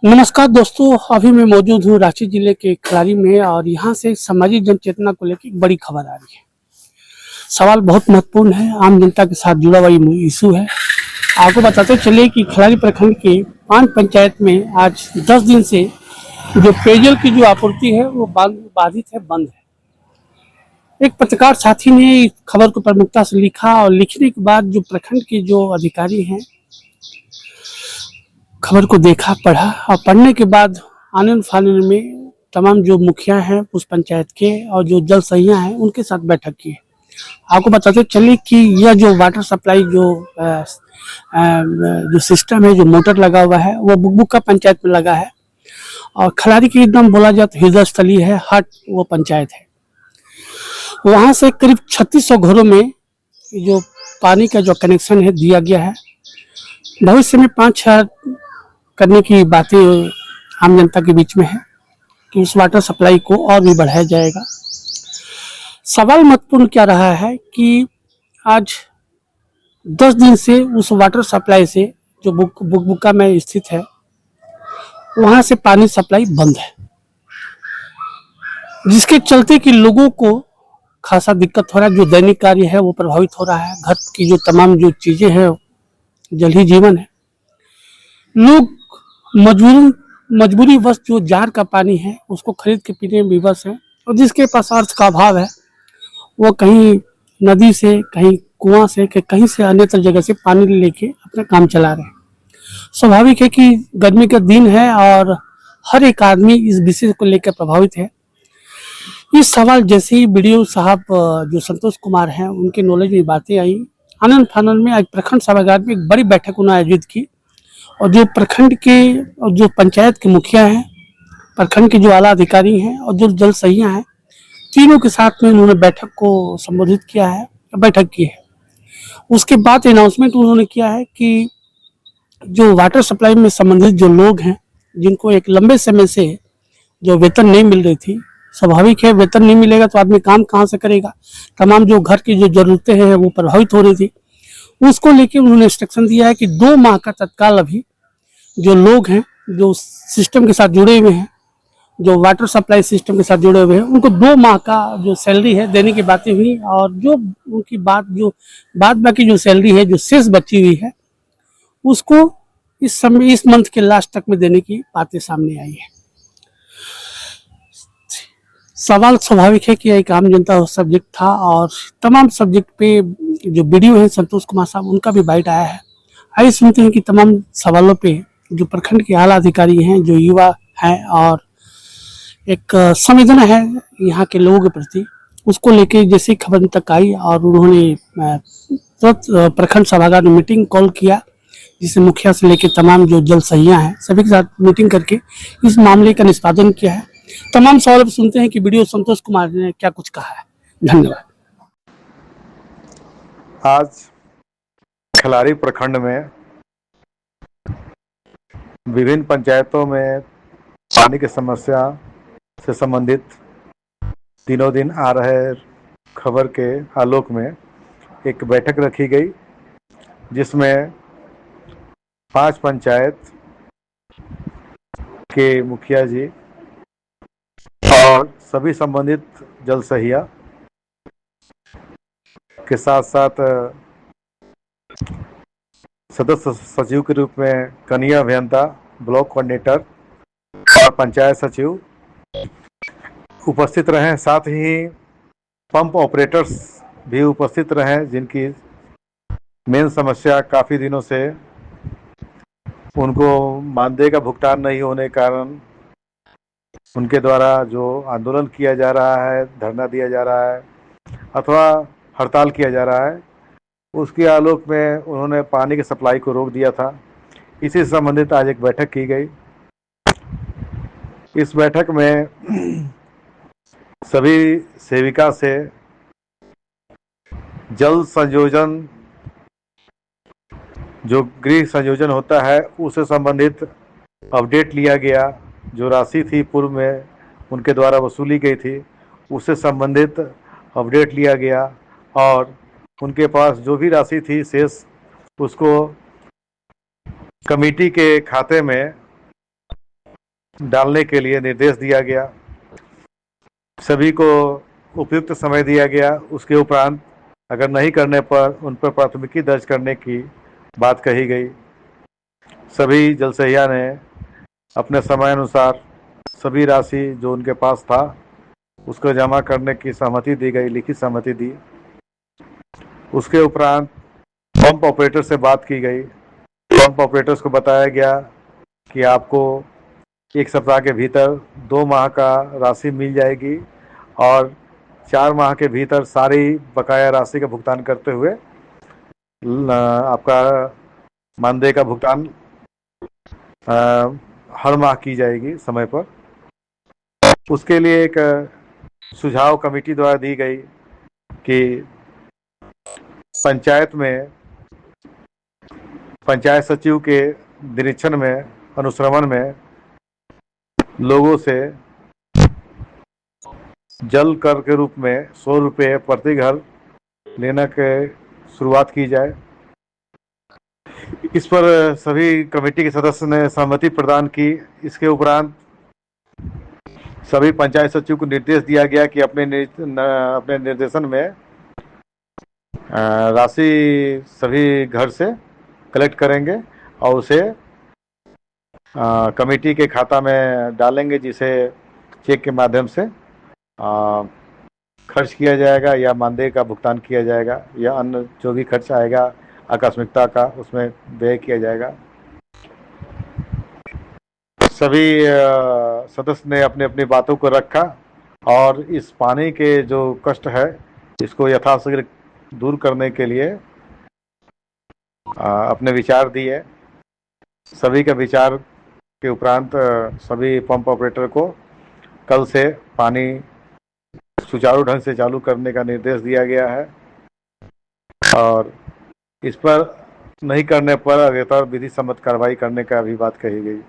नमस्कार दोस्तों, अभी मैं मौजूद हूँ रांची जिले के खिलाड़ी में और यहाँ से सामाजिक जन चेतना को लेकर एक बड़ी खबर आ रही है। सवाल बहुत महत्वपूर्ण है, आम जनता के साथ जुड़ा हुआ ये इशू है। आपको बताते चले कि खिलाड़ी प्रखंड के 5 पंचायत में आज 10 दिन से जो पेयजल की जो आपूर्ति है वो बाधित है, बंद है। एक पत्रकार साथी ने इस खबर को प्रमुखता से लिखा और लिखने के बाद जो प्रखंड के जो अधिकारी हैं खबर को देखा, पढ़ा और पढ़ने के बाद आनन फानन में तमाम जो मुखिया हैं उस पंचायत के और जो जल सहिया हैं उनके साथ बैठक की। आपको बताते चले कि यह जो वाटर सप्लाई जो सिस्टम है, जो मोटर लगा हुआ है वो बुकबुका पंचायत में लगा है और खलारी की एकदम बोला जाए तो हृदय स्थली है, हट वो पंचायत है। वहाँ से करीब 3600 घरों में जो पानी का जो कनेक्शन है दिया गया है। भविष्य में 5-6 करने की बातें आम जनता के बीच में है कि उस वाटर सप्लाई को और भी बढ़ाया जाएगा। सवाल महत्वपूर्ण क्या रहा है कि आज 10 दिन से उस वाटर सप्लाई से जो बुकबुका में स्थित है वहां से पानी सप्लाई बंद है, जिसके चलते कि लोगों को खासा दिक्कत हो रहा है। जो दैनिक कार्य है वो प्रभावित हो रहा है, घर की जो तमाम जो चीजें हैं, जल ही जीवन है। लोग मजबूरी वश जो जार का पानी है उसको खरीद के पीने में विवश है और जिसके पास अर्थ का अभाव है वो कहीं नदी से, कहीं कुआं से, कहीं से अन्यत्र जगह से पानी लेके अपना काम चला रहे हैं। स्वाभाविक है कि गर्मी का दिन है और हर एक आदमी इस विषय को लेकर प्रभावित है। इस सवाल जैसे ही बीडीओ साहब जो संतोष कुमार हैं उनके नॉलेज में बातें आई, आनंद फानंद में आज प्रखंड सभागार में एक बड़ी बैठक उन्होंने आयोजित की और जो प्रखंड के और जो पंचायत के मुखिया हैं, प्रखंड के जो आला अधिकारी हैं और जो जल सहिया हैं, तीनों के साथ में उन्होंने बैठक को संबोधित किया है, बैठक की है। उसके बाद अनाउंसमेंट उन्होंने किया है कि जो वाटर सप्लाई में संबंधित जो लोग हैं, जिनको एक लंबे समय से जो वेतन नहीं मिल रही थी, स्वाभाविक है वेतन नहीं मिलेगा तो आदमी काम कहाँ से करेगा। तमाम जो घर की जो जरूरतें हैं वो प्रभावित हो रही थी। उसको लेके उन्होंने इंस्ट्रक्शन दिया है कि 2 माह का तत्काल अभी जो लोग हैं, जो सिस्टम के साथ जुड़े हुए हैं, जो वाटर सप्लाई सिस्टम के साथ जुड़े हुए हैं, उनको 2 माह का जो सैलरी है देने की बातें हुई और जो उनकी बाद बाकी जो सैलरी है जो शेष बची हुई है उसको इस मंथ के लास्ट तक में देने की बातें सामने आई है। सवाल स्वाभाविक है कि एक आम जनता सब्जेक्ट था और तमाम सब्जेक्ट पे जो वीडियो है संतोष कुमार साहब उनका भी बाइट आया है। आइए सुनते हैं कि तमाम सवालों पे जो प्रखंड के आला अधिकारी हैं, जो युवा हैं और एक संवेदना है यहाँ के लोगों के प्रति, उसको लेके जैसे खबर तक आई और उन्होंने तुरंत प्रखंड सभागार में मीटिंग कॉल किया, जिसे मुखिया से लेके तमाम जो जल सहिया हैं सभी के साथ मीटिंग करके इस मामले का निष्पादन किया है। तमाम सवाल सुनते हैं कि वीडियो संतोष कुमार ने क्या कुछ कहा है। धन्यवाद। आज खिलाड़ी प्रखंड में विभिन्न पंचायतों में पानी की समस्या से संबंधित दिनों दिन आ रहे खबर के आलोक में एक बैठक रखी गई, जिसमें 5 पंचायत के मुखिया जी और सभी संबंधित जल सहिया के साथ साथ सदस्य सचिव के रूप में कनीय अभियंता, ब्लॉक कोऑर्डिनेटर और पंचायत सचिव उपस्थित रहे। साथ ही पंप ऑपरेटर्स भी उपस्थित रहे, जिनकी मेन समस्या काफ़ी दिनों से उनको मानदेय का भुगतान नहीं होने के कारण उनके द्वारा जो आंदोलन किया जा रहा है, धरना दिया जा रहा है अथवा हड़ताल किया जा रहा है, उसके आलोक में उन्होंने पानी की सप्लाई को रोक दिया था। इसी से संबंधित आज एक बैठक की गई। इस बैठक में सभी सेविका से जल संयोजन, जो गृह संयोजन होता है, उससे संबंधित अपडेट लिया गया। जो राशि थी पूर्व में उनके द्वारा वसूली गई थी, उससे संबंधित अपडेट लिया गया और उनके पास जो भी राशि थी शेष, उसको कमेटी के खाते में डालने के लिए निर्देश दिया गया। सभी को उपयुक्त समय दिया गया। उसके उपरांत अगर नहीं करने पर उन पर प्राथमिकी दर्ज करने की बात कही गई। सभी जलसहिया ने अपने समय अनुसार सभी राशि जो उनके पास था उसको जमा करने की सहमति दी गई, लिखित सहमति दी। उसके उपरांत पंप ऑपरेटर से बात की गई। पंप ऑपरेटर्स को बताया गया कि आपको 1 सप्ताह के भीतर 2 माह का राशि मिल जाएगी और 4 माह के भीतर सारी बकाया राशि का भुगतान करते हुए आपका मानदेय का भुगतान हर माह की जाएगी समय पर। उसके लिए एक सुझाव कमेटी द्वारा दी गई कि पंचायत में पंचायत सचिव के निरीक्षण में, अनुश्रवण में लोगों से जल कर के रूप में 100 रुपये प्रति घर लेने के शुरुआत की जाए। इस पर सभी कमेटी के सदस्य ने सहमति प्रदान की। इसके उपरांत सभी पंचायत सचिव को निर्देश दिया गया कि अपने निर्देशन में राशि सभी घर से कलेक्ट करेंगे और उसे कमेटी के खाता में डालेंगे, जिसे चेक के माध्यम से खर्च किया जाएगा या मानदेय का भुगतान किया जाएगा या अन्य जो भी खर्च आएगा आकस्मिकता का उसमें व्यय किया जाएगा। सभी सदस्य ने अपनी अपनी बातों को रखा और इस पानी के जो कष्ट है इसको यथाशीघ्र दूर करने के लिए अपने विचार दिए। सभी के विचार के उपरांत सभी पंप ऑपरेटर को कल से पानी सुचारू ढंग से चालू करने का निर्देश दिया गया है और इस पर नहीं करने पर अग्रेतर विधि सम्मत कार्रवाई करने का भी बात कही गई।